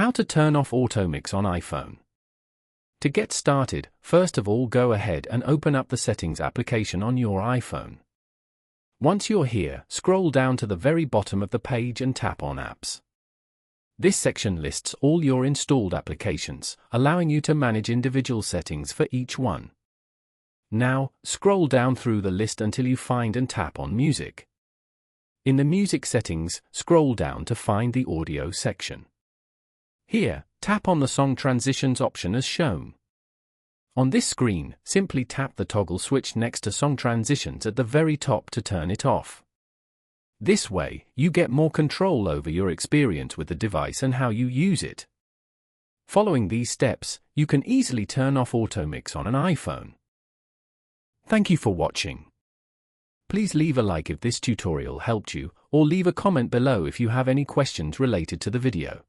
How to turn off AutoMix on iPhone. To get started, first of all go ahead and open up the Settings application on your iPhone. Once you're here, scroll down to the very bottom of the page and tap on Apps. This section lists all your installed applications, allowing you to manage individual settings for each one. Now, scroll down through the list until you find and tap on Music. In the Music settings, scroll down to find the Audio section. Here, tap on the Song Transitions option as shown. On this screen, simply tap the toggle switch next to Song Transitions at the very top to turn it off. This way, you get more control over your experience with the device and how you use it. Following these steps, you can easily turn off AutoMix on an iPhone. Thank you for watching. Please leave a like if this tutorial helped you, or leave a comment below if you have any questions related to the video.